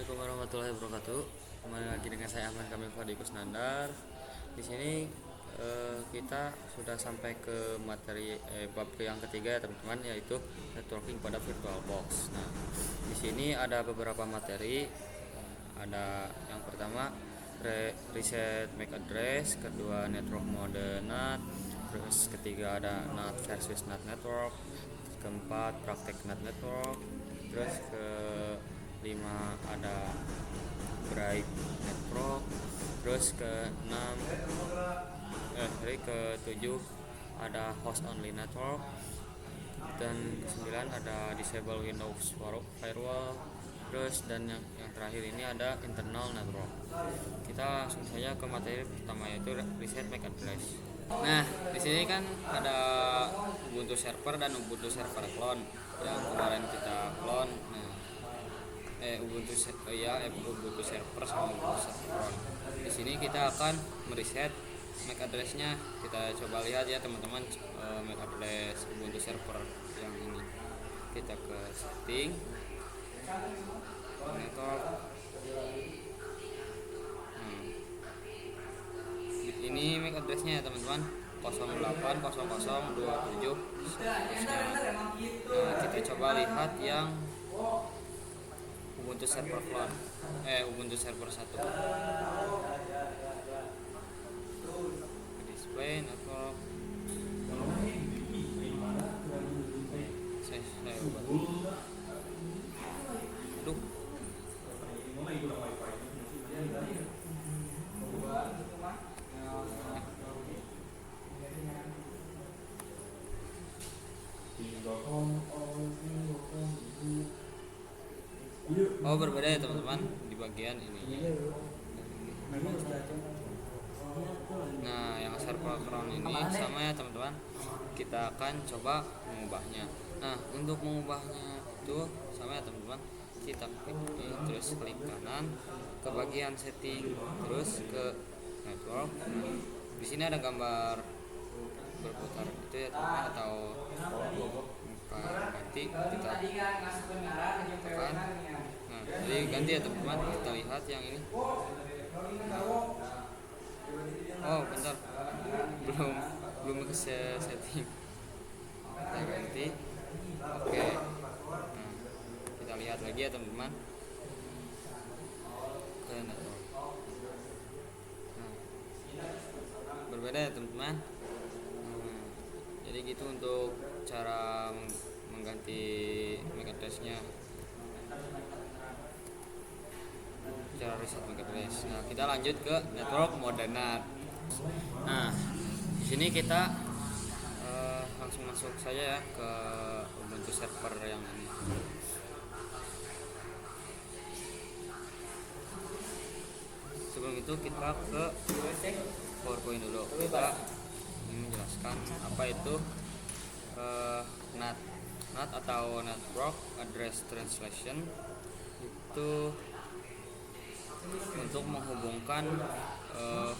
Assalamualaikum warahmatullahi wabarakatuh. Kembali lagi dengan saya Ahmad Kamil Fadi Kusnandar. Di sini kita sudah sampai ke materi bab yang ketiga ya teman-teman, yaitu networking pada VirtualBox. Nah, di sini ada beberapa materi. Ada yang pertama reset MAC address, kedua network mode NAT, terus ketiga ada NAT versus NAT network, keempat praktek NAT network, terus ke 5 ada bright network, terus ke 6 ke 7 ada host only network, dan ke 9 ada disable Windows firewall, terus dan yang terakhir ini ada internal network. Kita langsung saja ke materi pertama, yaitu reset MAC address. Nah, di sini kan ada Ubuntu server dan Ubuntu server clone yang kemarin kita clone. Nah, Ubuntu server sama Ubuntu server. Di sini kita akan mereset MAC address-nya. Kita coba lihat ya teman-teman, MAC address Ubuntu server yang ini. Kita ke setting, network. Ini MAC address-nya ya teman-teman, 080027. Nah, kita coba lihat yang Ubuntu server clone, Ubuntu server 1. Display network. Saya ubah. Aduh. Oh, berbeda ya teman-teman di bagian ini. Nah, yang server clone ini sama ya teman-teman. Kita akan coba mengubahnya. Nah, untuk mengubahnya itu sama ya teman-teman. Kita klik ini, terus klik kanan ke bagian setting, terus ke network. Di sini ada gambar berputar itu ya teman-teman, atau ganti, kita tekan. Nah, jadi ganti ya teman-teman. Kita lihat yang ini. Oh, bentar, belum ke setting. Kita ganti. Oke. Nah, kita lihat lagi ya teman-teman. Nah, berbeda ya teman-teman. Jadi gitu untuk cara mengganti MAC address-nya, cara reset MAC address. Nah, kita lanjut ke network mode NAT. Nah, di sini kita langsung masuk saja ya ke Ubuntu server yang ini. Sebelum itu kita ke PowerPoint dulu. Kita ingin menjelaskan apa itu NAT. NAT atau Network Address Translation itu untuk menghubungkan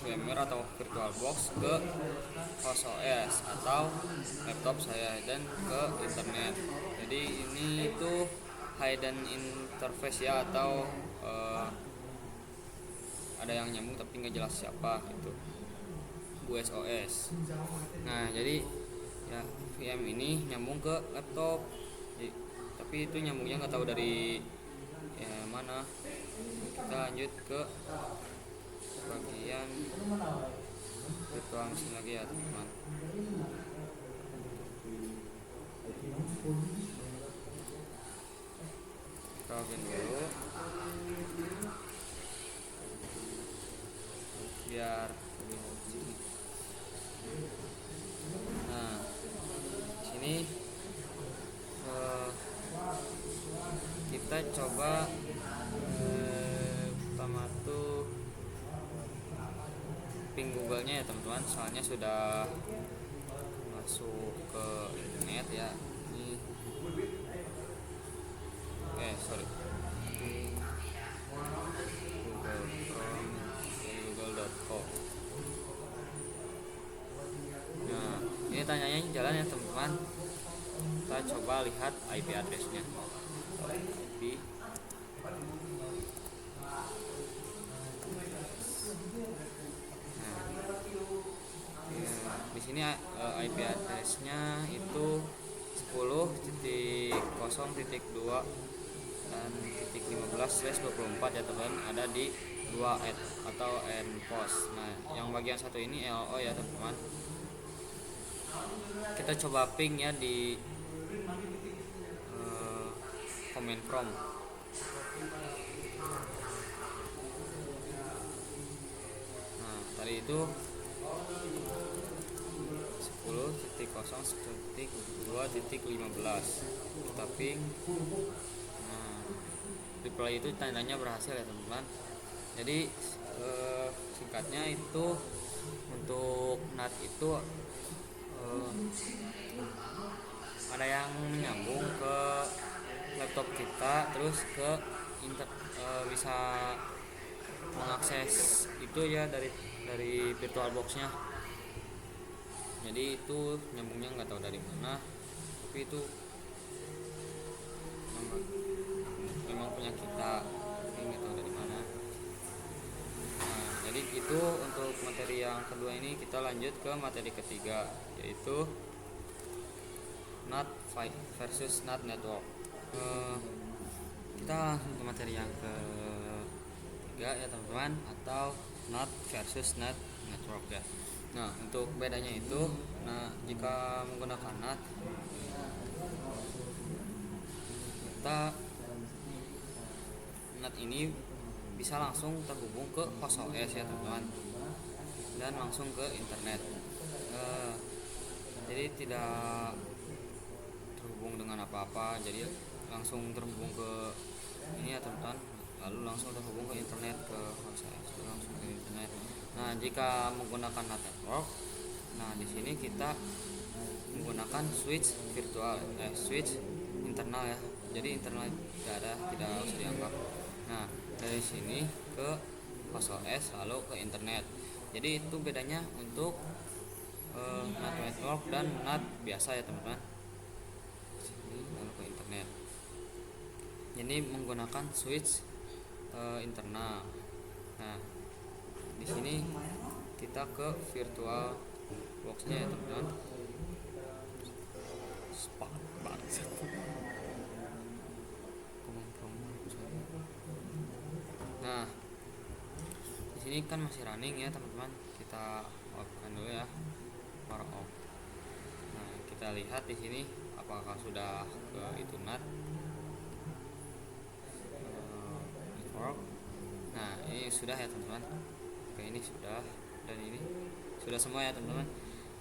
VMware atau VirtualBox ke host OS atau laptop saya dan ke internet. Jadi ini itu hidden interface ya, atau ada yang nyambung tapi nggak jelas siapa, itu USOS. Nah, jadi ya VM ini nyambung ke laptop, tapi itu nyambungnya nggak tahu dari mana. Kita lanjut ke bagian virtual machine lagi ya teman-teman. Kita login dulu biar lebih sini. Nah, sini kita coba pertama tuh ping Google-nya ya teman-teman, soalnya sudah masuk ke internet ya. Ini Google Chrome, google.com. Nah, ini tanyanya jalan ya teman-teman. Kita coba lihat IP address-nya. IP IP address-nya itu 10.0.2 dan .15/24 ya teman, ada di 2 ad atau endpost. Nah, yang bagian satu ini LO ya teman-teman. Kita coba ping ya di command prompt. Nah, tadi itu 10.0.2.15 kita ping. Nah, reply itu tandanya berhasil ya teman-teman. Jadi singkatnya itu untuk NAT itu ada yang menyambung ke laptop kita, terus ke bisa mengakses itu ya dari VirtualBox-nya. Jadi itu nyambungnya nggak tahu dari mana, tapi itu memang punya kita, tapi nggak tahu dari mana. Nah, jadi itu untuk materi yang kedua ini. Kita lanjut ke materi ketiga, yaitu NAT versus NAT network. Kita langsung ke materi yang ketiga ya teman-teman, atau NAT versus NAT network ya. Nah, untuk bedanya itu, nah jika menggunakan NAT, NAT ini bisa langsung terhubung ke host OS ya teman-teman, dan langsung ke internet. Jadi tidak terhubung dengan apa-apa, jadi langsung terhubung ke ini ya teman-teman, lalu langsung terhubung ke internet, ke host OS, langsung ke internet. Nah, jika menggunakan NAT network, nah di sini kita menggunakan switch virtual, switch internal ya. Jadi internal tidak usah dianggap. Nah, dari sini ke host OS lalu ke internet. Jadi itu bedanya untuk NAT network dan NAT biasa ya teman-teman. Sini lalu ke internet. Jadi menggunakan switch internal. Nah, di sini kita ke virtual box-nya ya teman-teman. Nah, di sini kan masih running ya teman-teman. Kita off-kan dulu ya, power off. Nah, kita lihat di sini apakah sudah ke itu NAT network. Nah, ini sudah ya teman-teman. Oke, ini sudah, dan ini sudah semua ya teman-teman.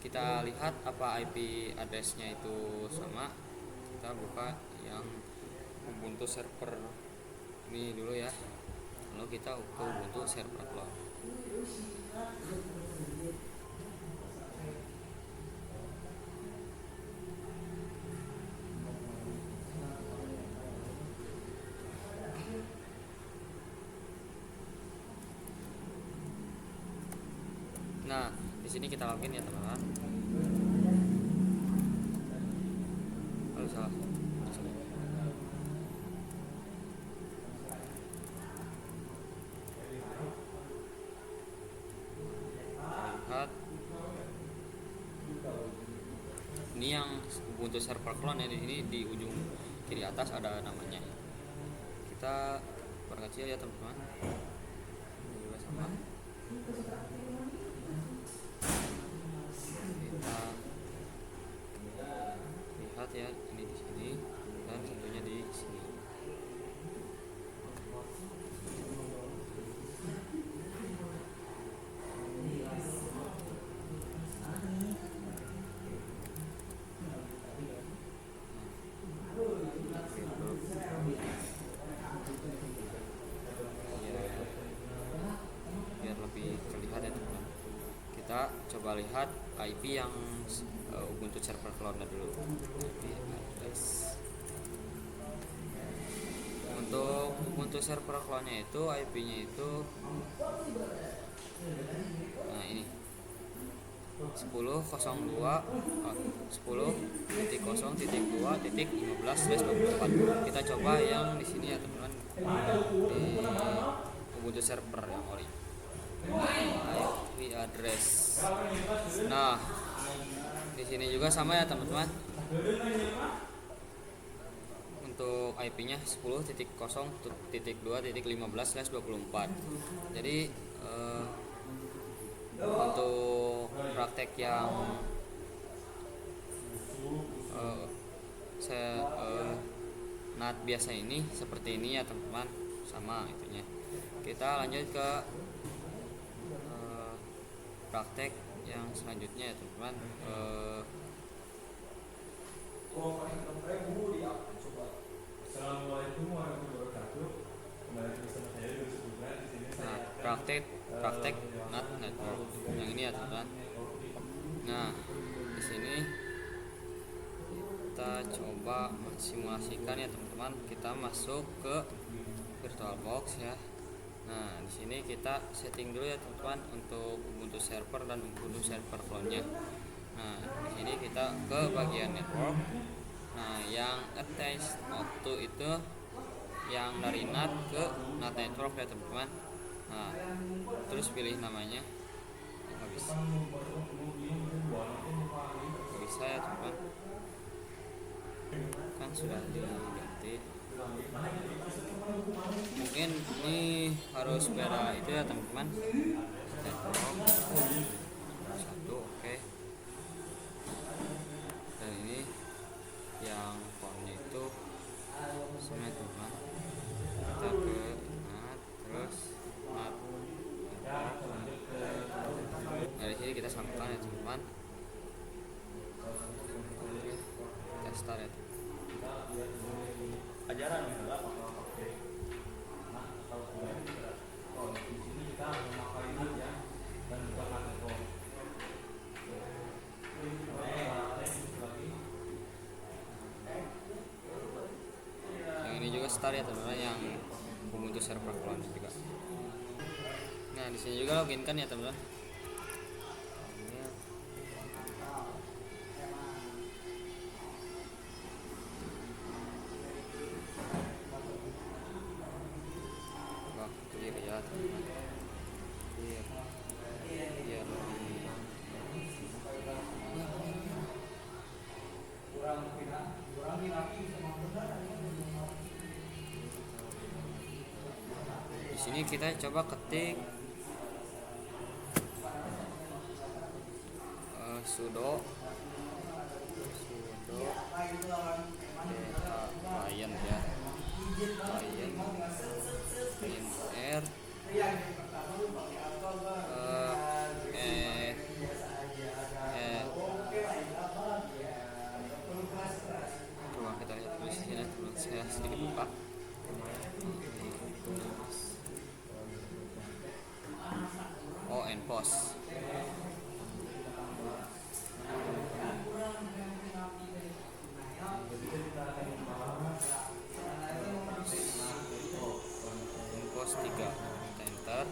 Kita lihat apa IP address-nya itu sama. Kita buka yang Ubuntu server ini dulu ya, lalu kita ke Ubuntu server cloud. Nah, di sini kita login ya teman-teman. Lalu salah. Lihat. Ini yang Ubuntu server clone ya, di sini di ujung kiri atas ada namanya. Kita perkecil ya teman-teman. Ini juga sama. Kita lihat ya, ini di sini dan tentunya di sini. Biar lebih terlihat ya teman-teman. Kita coba lihat IP yang Ubuntu server clone dulu. IP address. Untuk Ubuntu server clone-nya itu IP-nya itu, nah ini 10.0.2.15/24. Kita coba yang di sini ya teman-teman, di Ubuntu server yang ori. IP address. Nah, Di sini juga sama ya teman-teman. Untuk IP-nya 10.0.2.15/24. Jadi untuk praktek yang NAT biasa ini seperti ini ya teman-teman, sama itunya. Kita lanjut ke praktek yang selanjutnya ya teman-teman. Assalamualaikum warahmatullahi wabarakatuh. Kembali bersama saya Yunus Putra di sini. Nah, praktek NAT network yang ini ya teman-teman. Nah, di sini kita coba simulasikan ya teman-teman. Kita masuk ke VirtualBox ya. Nah, di sini kita setting dulu ya teman-teman untuk Ubuntu server dan Ubuntu server clone-nya. Nah, di sini kita ke bagian network. Nah, yang attach auto itu yang dari NAT ke NAT network ya teman-teman. Nah, terus pilih namanya. Nggak bisa ya teman-teman, kan sudah diganti. Mungkin ini harus beda itu ya teman-teman. Satu, oke. Dan ini yang formnya itu sama teman. Kita ke NAT, terus NAT. Dari sini kita sambungkan ya teman-teman. Oke, kita start ya. Ajaran yang ini juga start ya teman-teman, yang Ubuntu server clone juga. Nah, di sini juga login kan ya teman-teman. Clear ya teman-teman. Clear. Di sini kita coba ketik sudo client ya, client r coba kita lihat dulu sini, saya sedikit buka. Oh, enpos. Enpos 3. Kita enter.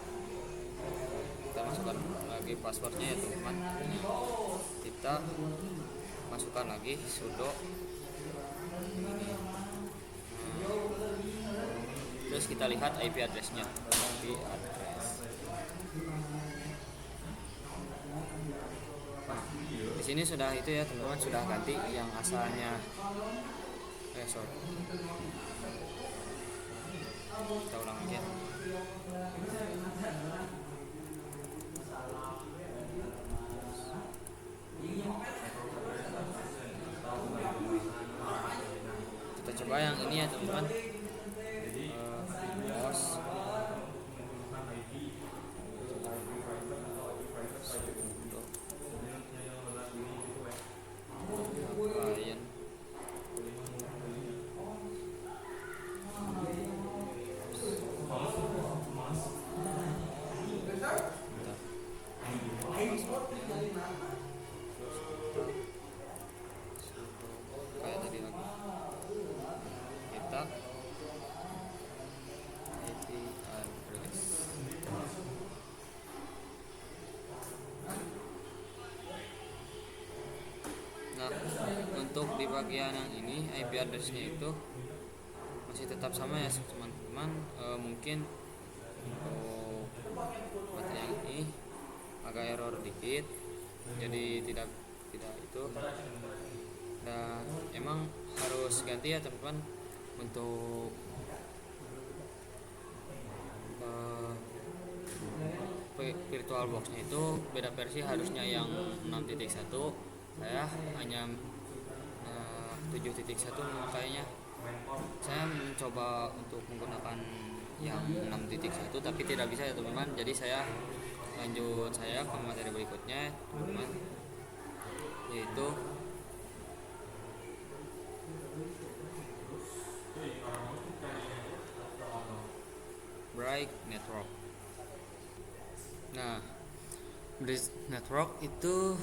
Kita masukkan lagi passwordnya ya teman-teman. Kita masukkan lagi sudo ini. Terus kita lihat IP address-nya. IP address. Di sini sudah itu ya teman-teman, sudah ganti yang asalnya. Sorry. Kita ulang lagi ya. Kita coba yang ini ya teman-teman. Kayak tadi lagi kita IP address. Nah, untuk di bagian yang ini IP address-nya itu masih tetap sama ya teman-teman. Mungkin untuk materi yang ini agak error dikit, jadi tidak tidak itu. Dan emang harus ganti ya teman-teman untuk virtual boxnya itu beda versi, harusnya yang 6.1 saya hanya 7.1, makanya saya mencoba untuk menggunakan yang 6.1 tapi tidak bisa ya teman-teman. Jadi saya lanjut ke materi berikutnya teman-teman, yaitu Bright Network. Nah, Bright Network itu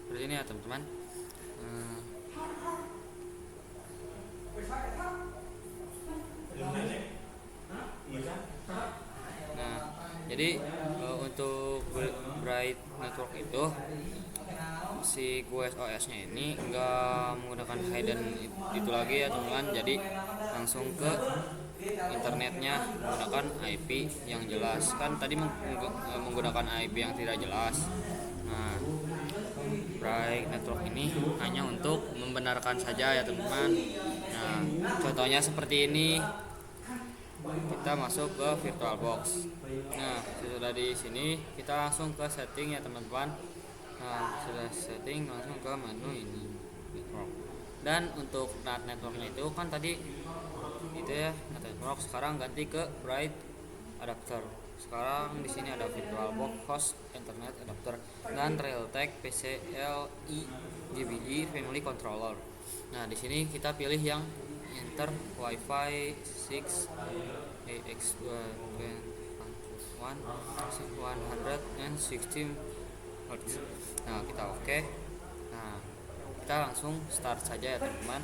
seperti ini ya teman-teman. Nah, jadi untuk Bright Network itu si QoS-nya ini enggak menggunakan hidden itu lagi ya teman-teman. Jadi langsung ke internetnya menggunakan IP yang jelas. Kan tadi menggunakan IP yang tidak jelas. Nah, Bright Network ini hanya untuk membenarkan saja ya teman-teman. Nah, contohnya seperti ini. Kita masuk ke VirtualBox. Nah, sudah di sini kita langsung ke setting ya teman-teman. Nah, sudah setting langsung ke menu ini network. Dan untuk NAT networknya itu kan tadi itu ya NAT network, sekarang ganti ke Bright Adapter. Sekarang di sini ada VirtualBox Host Internet Adapter dan Realtek PCIe GBE Family Controller. Nah, di sini kita pilih yang Inter Wi-Fi 6 AX116 Hz. Nah, kita oke. Nah, kita langsung start saja ya teman-teman.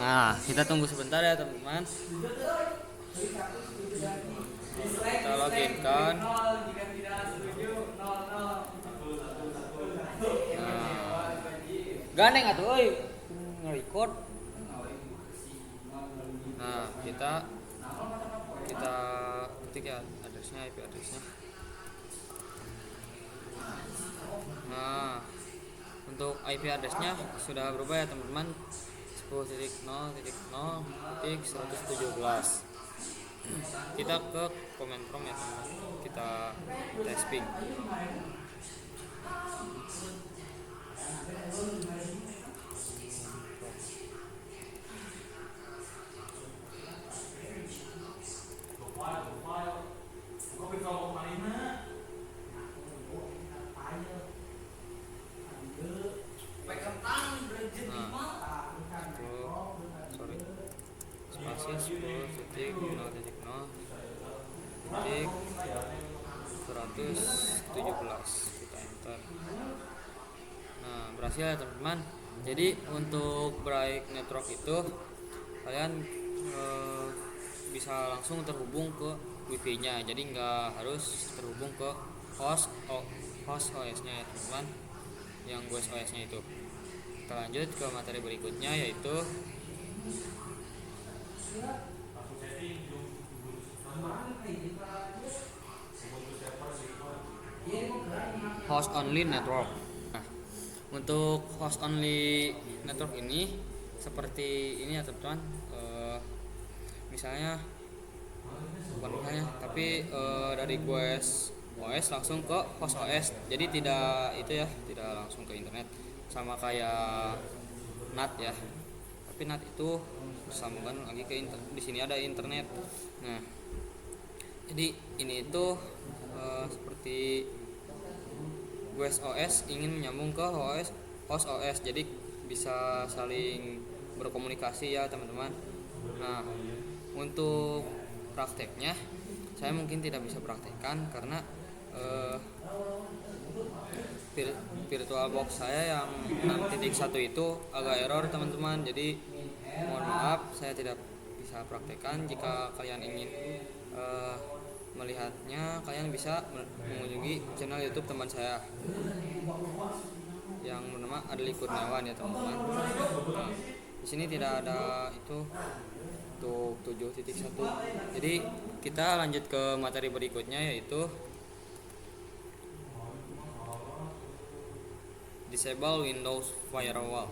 Nah, kita tunggu sebentar ya teman-teman. Kita login kan. Gandeng atuh euy nge-record. Nah, kita ketik ya addressnya, IP addressnya. Nah, untuk IP addressnya sudah berubah ya teman-teman, 10.0.0.117. Kita ke command prompt ya teman-teman, kita typing. Spasi 10.0.0.117 kita enter. Nah, berhasil ya teman-teman. Jadi untuk Bright Network itu kalian bisa langsung terhubung ke wifi-nya, jadi nggak harus terhubung ke host OS-nya ya teman-teman, yang OS-nya itu. Kita lanjut ke materi berikutnya, yaitu host only network. Nah, untuk host only network ini seperti ini ya teman-teman. Misalnya tapi dari OS langsung ke host OS. Jadi tidak langsung ke internet sama kayak NAT ya. Tapi NAT itu bersambungkan lagi ke di sini ada internet. Nah, jadi ini itu seperti OS ingin menyambung ke host OS, jadi bisa saling berkomunikasi ya teman-teman. Nah, untuk prakteknya saya mungkin tidak bisa praktekkan karena VirtualBox saya yang 6.1 itu agak error teman-teman. Jadi mohon maaf, saya tidak bisa praktekkan. Jika kalian ingin melihatnya, kalian bisa mengunjungi channel YouTube teman saya yang bernama Adli Kurniawan ya teman-teman. Nah, di sini tidak ada itu untuk 7.1. Jadi kita lanjut ke materi berikutnya, yaitu disable Windows Firewall.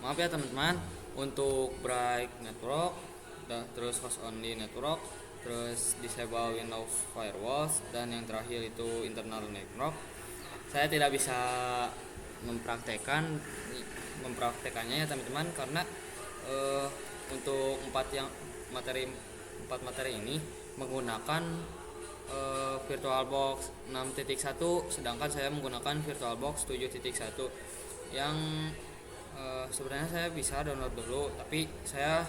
Maaf ya teman-teman, untuk bright network, terus host only network, terus disable Windows Firewalls, dan yang terakhir itu internal network, saya tidak bisa mempraktekannya ya teman-teman, karena untuk empat materi ini menggunakan VirtualBox 6.1, sedangkan saya menggunakan VirtualBox 7.1 yang sebenarnya saya bisa download dulu, tapi saya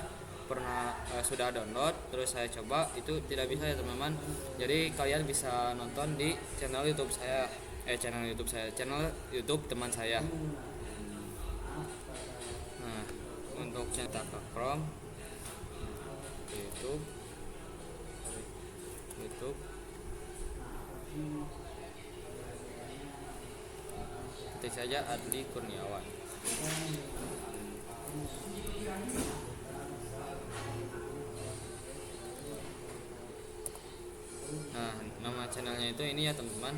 sudah download terus saya coba itu tidak bisa ya teman-teman. Jadi kalian bisa nonton di channel YouTube teman saya. Nah, untuk cetak ke Chrome, YouTube ketik saja Adli Kurniawan. Nah, nama channelnya itu ini ya teman-teman.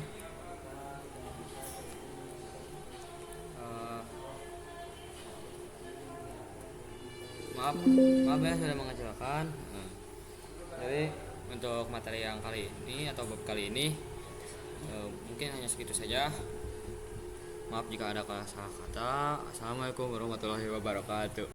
Maaf ya sudah mengecewakan. Jadi untuk materi yang kali ini atau bab kali ini mungkin hanya segitu saja. Maaf jika ada salah kata. Assalamualaikum warahmatullahi wabarakatuh.